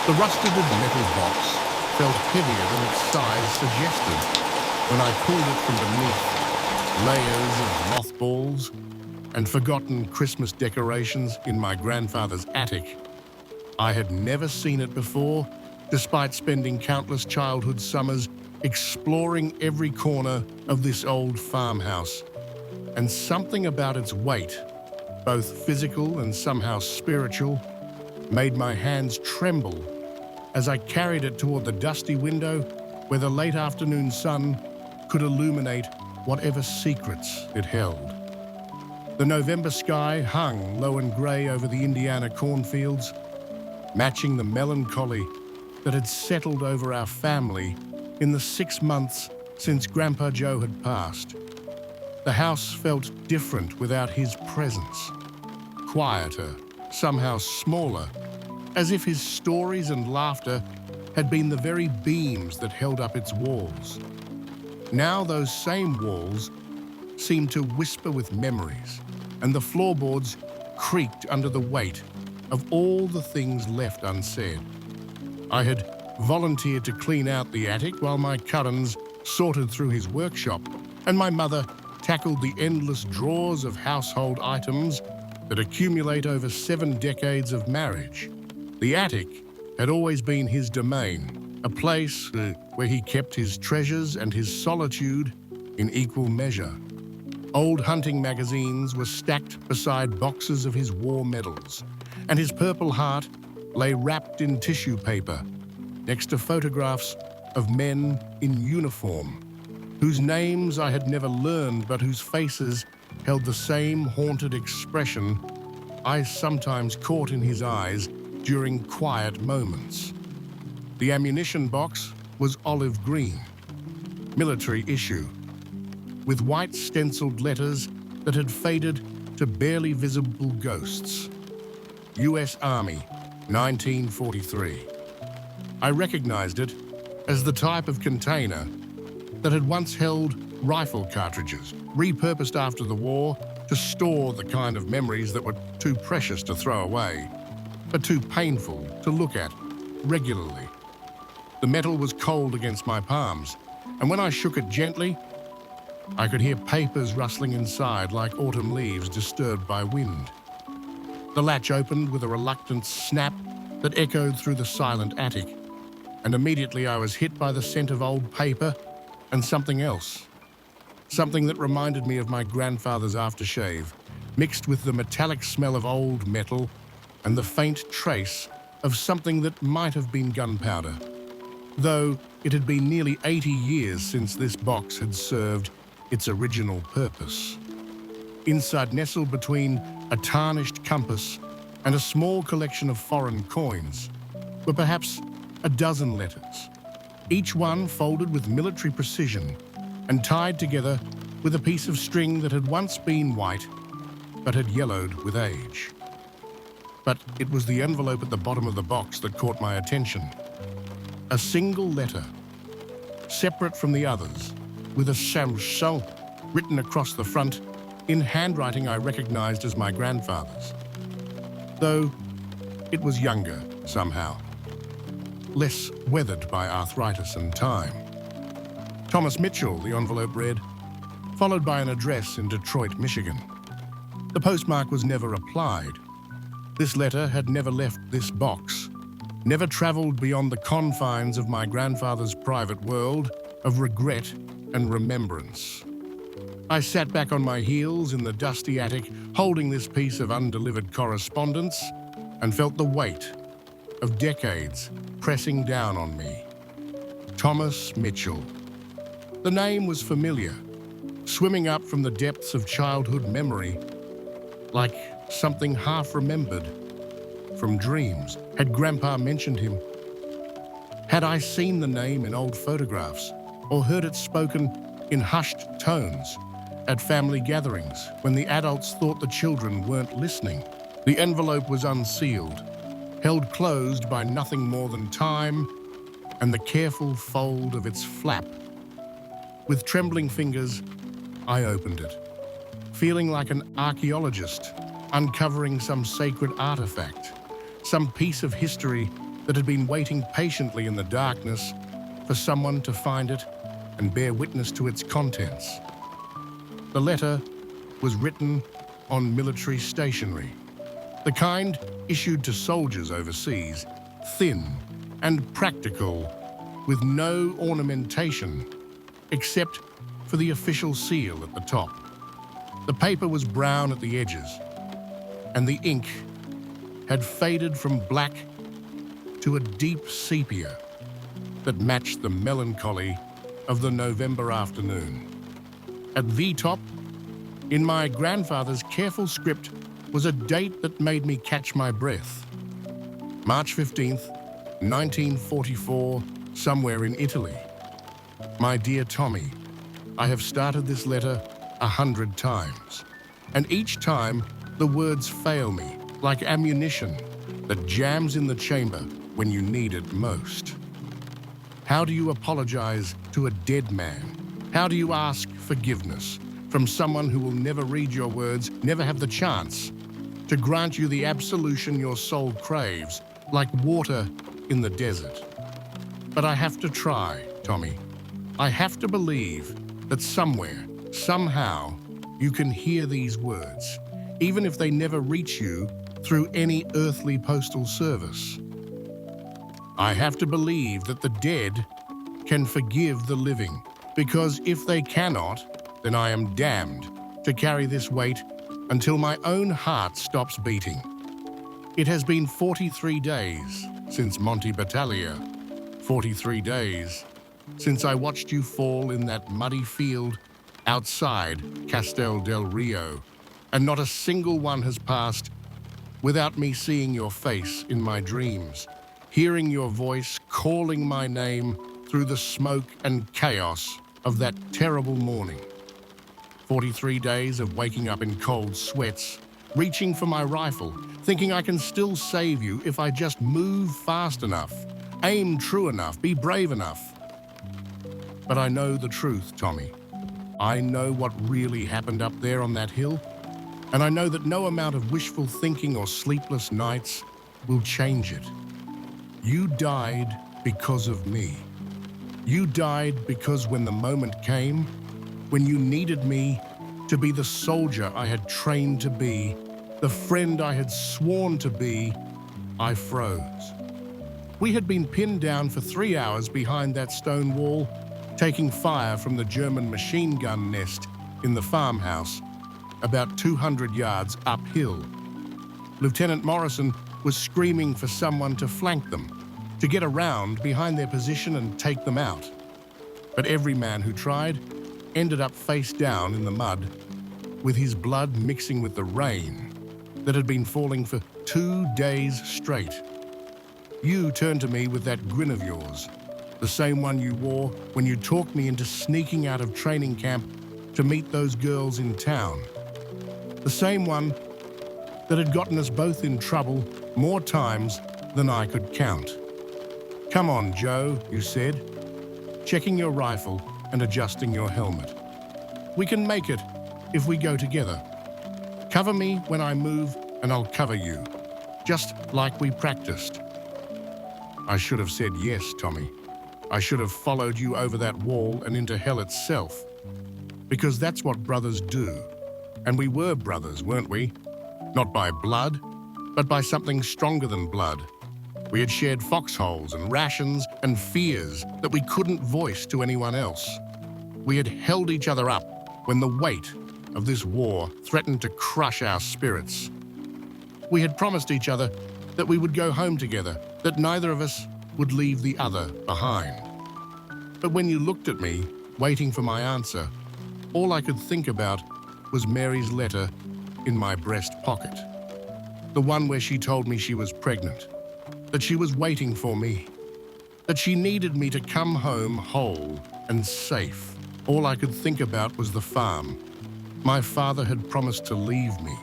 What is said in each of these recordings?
The rusted metal box felt heavier than its size suggested when I pulled it from beneath layers of mothballs and forgotten Christmas decorations in my grandfather's attic. I had never seen it before, despite spending countless childhood summers exploring every corner of this old farmhouse. And something about its weight, both physical and somehow spiritual, made my hands tremble as I carried it toward the dusty window where the late afternoon sun could illuminate whatever secrets it held. The November sky hung low and grey over the Indiana cornfields, matching the melancholy that had settled over our family in the 6 months since Grandpa Joe had passed. The house felt different without his presence, quieter, somehow smaller, as if his stories and laughter had been the very beams that held up its walls. Now those same walls seemed to whisper with memories, and the floorboards creaked under the weight of all the things left unsaid. I had volunteered to clean out the attic while my cousins sorted through his workshop, and my mother tackled the endless drawers of household items that accumulate over 7 decades of marriage. The attic had always been his domain, a place where he kept his treasures and his solitude in equal measure. Old hunting magazines were stacked beside boxes of his war medals, and his Purple Heart lay wrapped in tissue paper next to photographs of men in uniform, whose names I had never learned but whose faces held the same haunted expression I sometimes caught in his eyes during quiet moments. The ammunition box was olive green, military issue, with white stenciled letters that had faded to barely visible ghosts. U.S. Army, 1943. I recognized it as the type of container that had once held rifle cartridges, repurposed after the war to store the kind of memories that were too precious to throw away, but too painful to look at regularly. The metal was cold against my palms, and when I shook it gently, I could hear papers rustling inside like autumn leaves disturbed by wind. The latch opened with a reluctant snap that echoed through the silent attic, and immediately I was hit by the scent of old paper and something else. Something that reminded me of my grandfather's aftershave, mixed with the metallic smell of old metal and the faint trace of something that might have been gunpowder, though it had been nearly 80 years since this box had served its original purpose. Inside, nestled between a tarnished compass and a small collection of foreign coins, were perhaps a dozen letters, each one folded with military precision and tied together with a piece of string that had once been white but had yellowed with age. But it was the envelope at the bottom of the box that caught my attention. A single letter, separate from the others, with a Samson written across the front in handwriting I recognized as my grandfather's, though it was younger somehow, less weathered by arthritis and time. Thomas Mitchell, the envelope read, followed by an address in Detroit, Michigan. The postmark was never applied. This letter had never left this box, never traveled beyond the confines of my grandfather's private world of regret and remembrance. I sat back on my heels in the dusty attic, holding this piece of undelivered correspondence, and felt the weight of decades pressing down on me. Thomas Mitchell. The name was familiar, swimming up from the depths of childhood memory, like something half-remembered from dreams. Had Grandpa mentioned him? Had I seen the name in old photographs, or heard it spoken in hushed tones at family gatherings when the adults thought the children weren't listening? The envelope was unsealed, held closed by nothing more than time and the careful fold of its flap. With trembling fingers, I opened it, feeling like an archaeologist uncovering some sacred artifact, some piece of history that had been waiting patiently in the darkness for someone to find it and bear witness to its contents. The letter was written on military stationery, the kind issued to soldiers overseas, thin and practical, with no ornamentation except for the official seal at the top. The paper was brown at the edges, and the ink had faded from black to a deep sepia that matched the melancholy of the November afternoon. At the top, in my grandfather's careful script, was a date that made me catch my breath. March 15th, 1944, somewhere in Italy. My dear Tommy, I have started this letter 100 times, and each time the words fail me like ammunition that jams in the chamber when you need it most. How do you apologize to a dead man? How do you ask forgiveness from someone who will never read your words, never have the chance to grant you the absolution your soul craves, like water in the desert? But I have to try, Tommy. I have to believe that somewhere, somehow, you can hear these words, even if they never reach you through any earthly postal service. I have to believe that the dead can forgive the living, because if they cannot, then I am damned to carry this weight until my own heart stops beating. It has been 43 days since Monte Battaglia, 43 days since I watched you fall in that muddy field outside Castel del Rio, and not a single one has passed without me seeing your face in my dreams, hearing your voice calling my name through the smoke and chaos of that terrible morning. 43 days of waking up in cold sweats, reaching for my rifle, thinking I can still save you if I just move fast enough, aim true enough, be brave enough. But I know the truth, Tommy. I know what really happened up there on that hill, and I know that no amount of wishful thinking or sleepless nights will change it. You died because of me. You died because when the moment came, when you needed me to be the soldier I had trained to be, the friend I had sworn to be, I froze. We had been pinned down for 3 hours behind that stone wall, taking fire from the German machine gun nest in the farmhouse, about 200 yards uphill. Lieutenant Morrison was screaming for someone to flank them, to get around behind their position and take them out. But every man who tried ended up face down in the mud, with his blood mixing with the rain that had been falling for 2 days straight. You turned to me with that grin of yours, the same one you wore when you talked me into sneaking out of training camp to meet those girls in town. The same one that had gotten us both in trouble more times than I could count. "Come on, Joe," you said, checking your rifle and adjusting your helmet. "We can make it if we go together. Cover me when I move and I'll cover you, just like we practiced." I should have said yes, Tommy. I should have followed you over that wall and into hell itself, because that's what brothers do. And we were brothers, weren't we? Not by blood, but by something stronger than blood. We had shared foxholes and rations and fears that we couldn't voice to anyone else. We had held each other up when the weight of this war threatened to crush our spirits. We had promised each other that we would go home together, that neither of us would leave the other behind. But when you looked at me, waiting for my answer, all I could think about was Mary's letter in my breast pocket. The one where she told me she was pregnant, that she was waiting for me, that she needed me to come home whole and safe. All I could think about was the farm. My father had promised to leave me,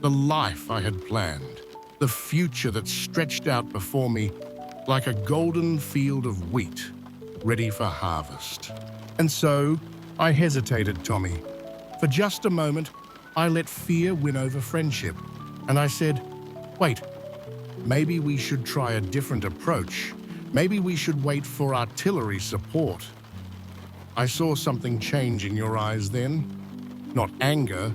the life I had planned, the future that stretched out before me like a golden field of wheat, ready for harvest. And so I hesitated, Tommy. For just a moment, I let fear win over friendship, and I said, "Wait, Maybe we should try a different approach. Maybe we should wait for artillery support. I saw something change in your eyes then. Not anger.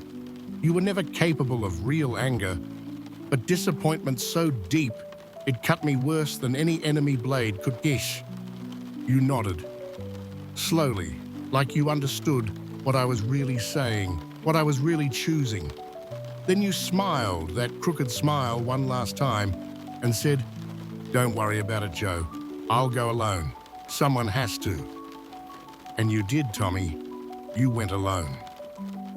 You were never capable of real anger, but disappointment so deep it cut me worse than any enemy blade could gish. You nodded. Slowly, like you understood what I was really saying, what I was really choosing. Then you smiled, that crooked smile, one last time, and said, "Don't worry about it, Joe. I'll go alone. Someone has to." And you did, Tommy. You went alone.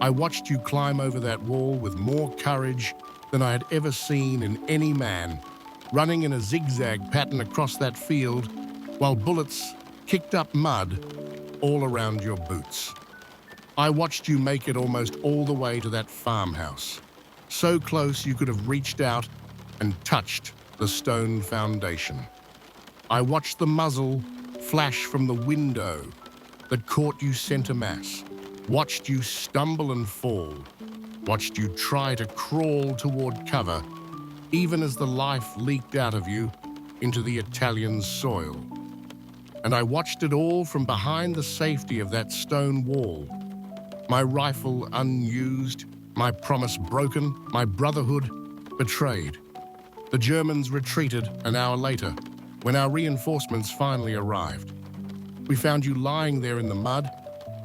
I watched you climb over that wall with more courage than I had ever seen in any man, running in a zigzag pattern across that field while bullets kicked up mud all around your boots. I watched you make it almost all the way to that farmhouse, so close you could have reached out and touched the stone foundation. I watched the muzzle flash from the window that caught you center mass, watched you stumble and fall, watched you try to crawl toward cover, even as the life leaked out of you into the Italian soil. And I watched it all from behind the safety of that stone wall. My rifle unused, my promise broken, my brotherhood betrayed. The Germans retreated an hour later, when our reinforcements finally arrived. We found you lying there in the mud,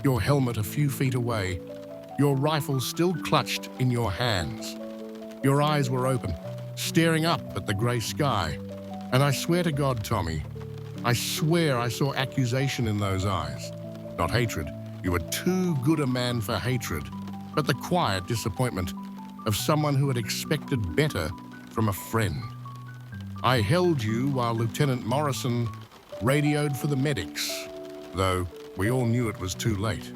your helmet a few feet away, your rifle still clutched in your hands. Your eyes were open, staring up at the grey sky. And I swear to God, Tommy, I swear I saw accusation in those eyes. Not hatred. You were too good a man for hatred, but the quiet disappointment of someone who had expected better from a friend. I held you while Lieutenant Morrison radioed for the medics, though we all knew it was too late.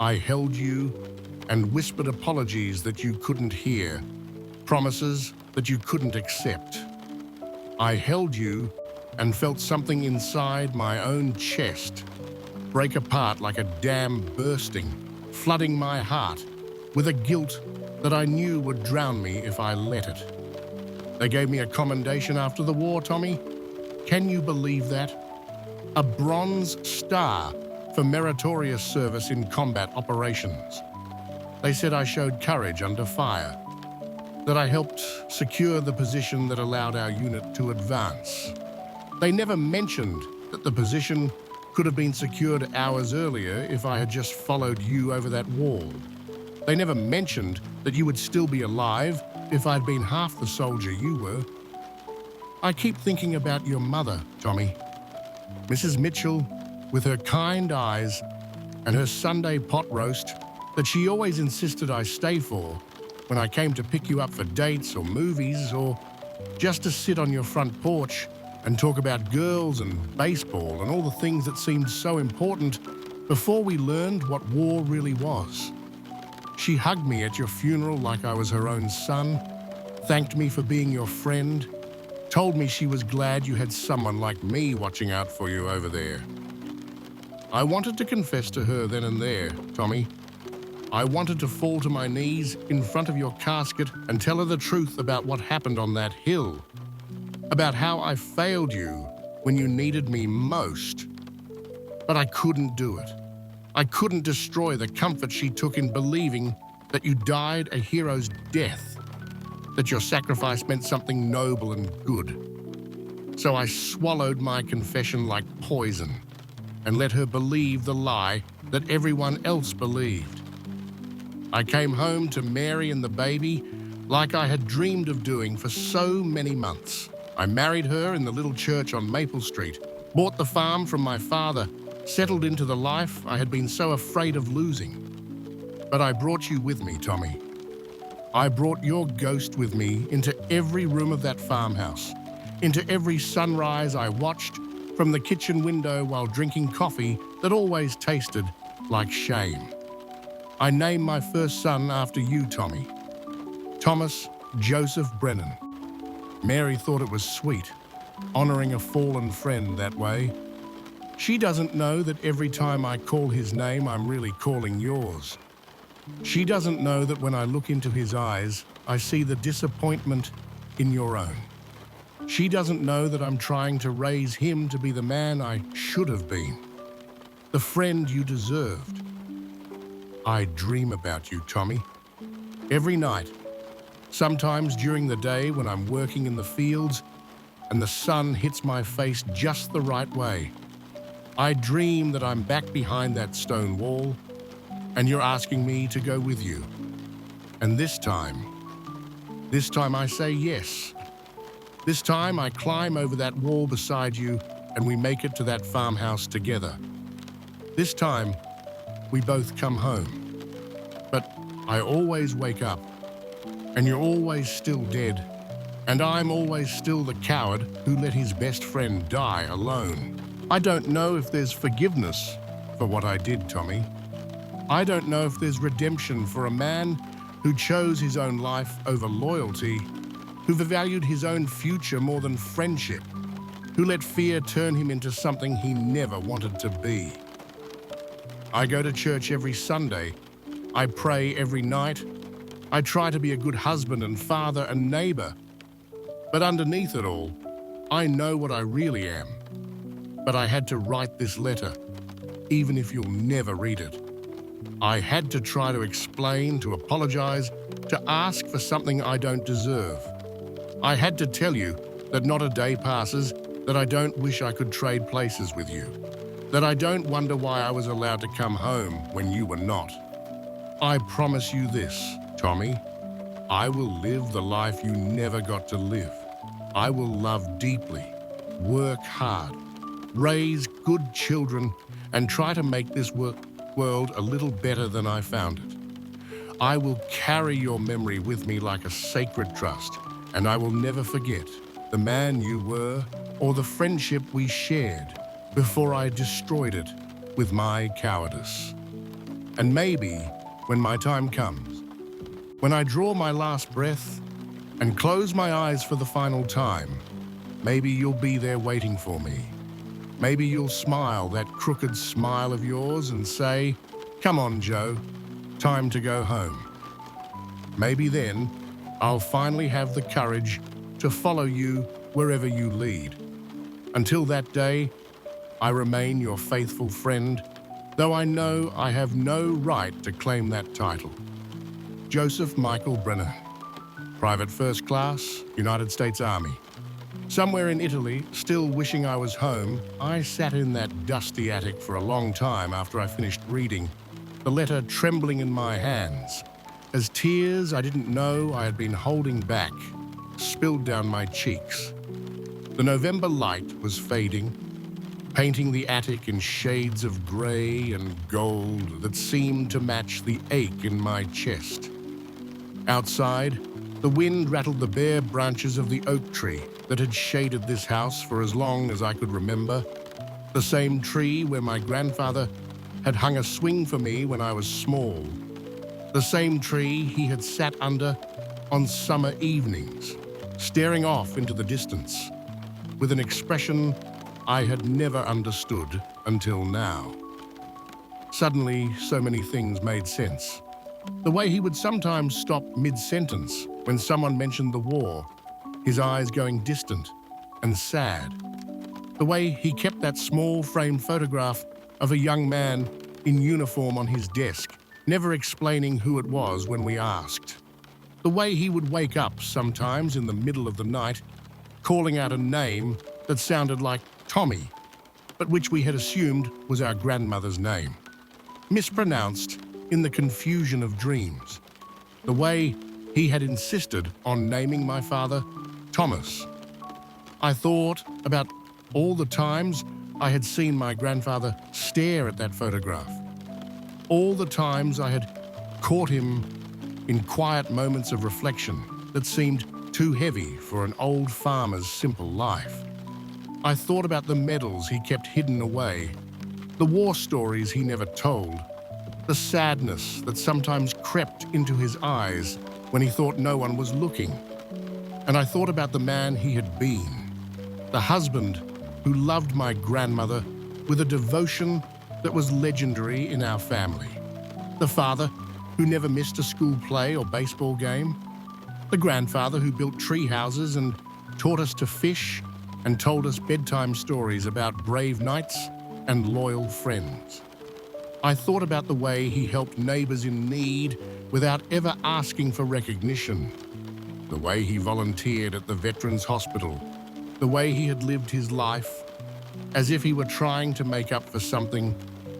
I held you and whispered apologies that you couldn't hear, promises that you couldn't accept. I held you and felt something inside my own chest break apart like a dam bursting, flooding my heart with a guilt that I knew would drown me if I let it. They gave me a commendation after the war, Tommy. Can you believe that? A Bronze Star for meritorious service in combat operations. They said I showed courage under fire, that I helped secure the position that allowed our unit to advance. They never mentioned that the position could have been secured hours earlier if I had just followed you over that wall. They never mentioned that you would still be alive if I'd been half the soldier you were. I keep thinking about your mother, Tommy. Mrs. Mitchell, with her kind eyes and her Sunday pot roast that she always insisted I stay for when I came to pick you up for dates or movies or just to sit on your front porch and talk about girls and baseball and all the things that seemed so important before we learned what war really was. She hugged me at your funeral like I was her own son, thanked me for being your friend, told me she was glad you had someone like me watching out for you over there. I wanted to confess to her then and there, Tommy. I wanted to fall to my knees in front of your casket and tell her the truth about what happened on that hill, about how I failed you when you needed me most. But I couldn't do it. I couldn't destroy the comfort she took in believing that you died a hero's death, that your sacrifice meant something noble and good. So I swallowed my confession like poison and let her believe the lie that everyone else believed. I came home to Mary and the baby like I had dreamed of doing for so many months. I married her in the little church on Maple Street, bought the farm from my father, settled into the life I had been so afraid of losing. But I brought you with me, Tommy. I brought your ghost with me into every room of that farmhouse, into every sunrise I watched from the kitchen window while drinking coffee that always tasted like shame. I named my first son after you, Tommy. Thomas Joseph Brennan. Mary thought it was sweet, honoring a fallen friend that way. She doesn't know that every time I call his name, I'm really calling yours. She doesn't know that when I look into his eyes, I see the disappointment in your own. She doesn't know that I'm trying to raise him to be the man I should have been, the friend you deserved. I dream about you, Tommy, every night, sometimes during the day when I'm working in the fields and the sun hits my face just the right way. I dream that I'm back behind that stone wall and you're asking me to go with you. And this time I say yes. This time I climb over that wall beside you and we make it to that farmhouse together. This time, we both come home. But I always wake up, and you're always still dead, and I'm always still the coward who let his best friend die alone. I don't know if there's forgiveness for what I did, Tommy. I don't know if there's redemption for a man who chose his own life over loyalty, who valued his own future more than friendship, who let fear turn him into something he never wanted to be. I go to church every Sunday. I pray every night. I try to be a good husband and father and neighbor. But underneath it all, I know what I really am. But I had to write this letter, even if you'll never read it. I had to try to explain, to apologize, to ask for something I don't deserve. I had to tell you that not a day passes that I don't wish I could trade places with you, that I don't wonder why I was allowed to come home when you were not. I promise you this, Tommy, I will live the life you never got to live. I will love deeply, work hard, raise good children, and try to make this world a little better than I found it. I will carry your memory with me like a sacred trust, and I will never forget the man you were or the friendship we shared before I destroyed it with my cowardice. And maybe when my time comes, when I draw my last breath and close my eyes for the final time, maybe you'll be there waiting for me. Maybe you'll smile that crooked smile of yours and say, "Come on, Joe, time to go home." Maybe then I'll finally have the courage to follow you wherever you lead. Until that day, I remain your faithful friend, though I know I have no right to claim that title. Joseph Michael Brenner, Private First Class, United States Army. Somewhere in Italy, still wishing I was home, I sat in that dusty attic for a long time after I finished reading, the letter trembling in my hands, as tears I didn't know I had been holding back spilled down my cheeks. The November light was fading, painting the attic in shades of gray and gold that seemed to match the ache in my chest. Outside, the wind rattled the bare branches of the oak tree that had shaded this house for as long as I could remember, the same tree where my grandfather had hung a swing for me when I was small, the same tree he had sat under on summer evenings, staring off into the distance, with an expression I had never understood until now. Suddenly, so many things made sense. The way he would sometimes stop mid-sentence when someone mentioned the war, his eyes going distant and sad. The way he kept that small framed photograph of a young man in uniform on his desk, never explaining who it was when we asked. The way he would wake up sometimes in the middle of the night, calling out a name that sounded like Tommy, but which we had assumed was our grandmother's name, mispronounced in the confusion of dreams. The way he had insisted on naming my father Thomas. I thought about all the times I had seen my grandfather stare at that photograph. All the times I had caught him in quiet moments of reflection that seemed too heavy for an old farmer's simple life. I thought about the medals he kept hidden away, the war stories he never told, the sadness that sometimes crept into his eyes when he thought no one was looking. And I thought about the man he had been, the husband who loved my grandmother with a devotion that was legendary in our family, the father who never missed a school play or baseball game, the grandfather who built tree houses and taught us to fish, and told us bedtime stories about brave knights and loyal friends. I thought about the way he helped neighbors in need without ever asking for recognition, the way he volunteered at the Veterans Hospital, the way he had lived his life as if he were trying to make up for something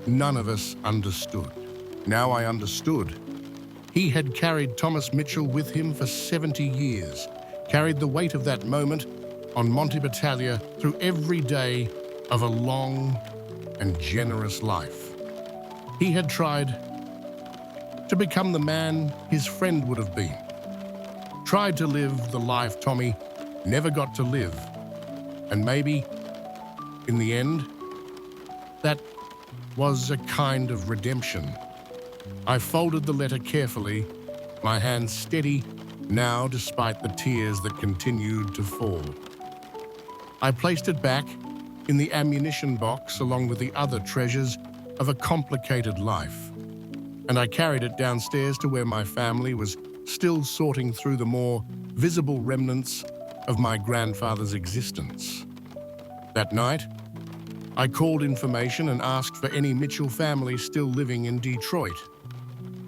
none of us understood. Now I understood. He had carried Thomas Mitchell with him for 70 years, carried the weight of that moment on Monte Battaglia through every day of a long and generous life. He had tried to become the man his friend would have been, tried to live the life Tommy never got to live, and maybe, in the end, that was a kind of redemption. I folded the letter carefully, my hand steady now despite the tears that continued to fall. I placed it back in the ammunition box along with the other treasures of a complicated life, and I carried it downstairs to where my family was still sorting through the more visible remnants of my grandfather's existence. That night, I called information and asked for any Mitchell family still living in Detroit.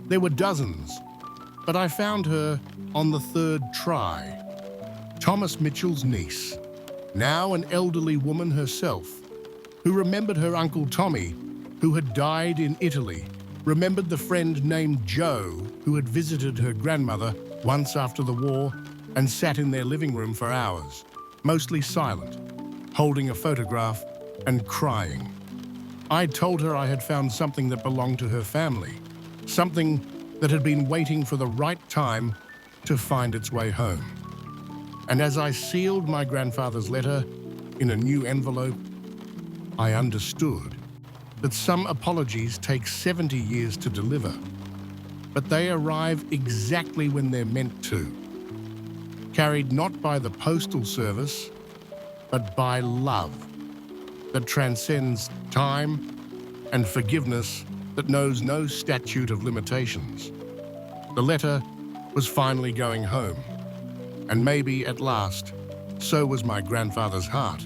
There were dozens, but I found her on the third try. Thomas Mitchell's niece, now an elderly woman herself, who remembered her Uncle Tommy, who had died in Italy, remembered the friend named Joe, who had visited her grandmother once after the war and sat in their living room for hours, mostly silent, holding a photograph and crying. I told her I had found something that belonged to her family, something that had been waiting for the right time to find its way home. And as I sealed my grandfather's letter in a new envelope, I understood that some apologies take 70 years to deliver, but they arrive exactly when they're meant to, carried not by the postal service, but by love that transcends time and forgiveness that knows no statute of limitations. The letter was finally going home, and maybe at last, so was my grandfather's heart.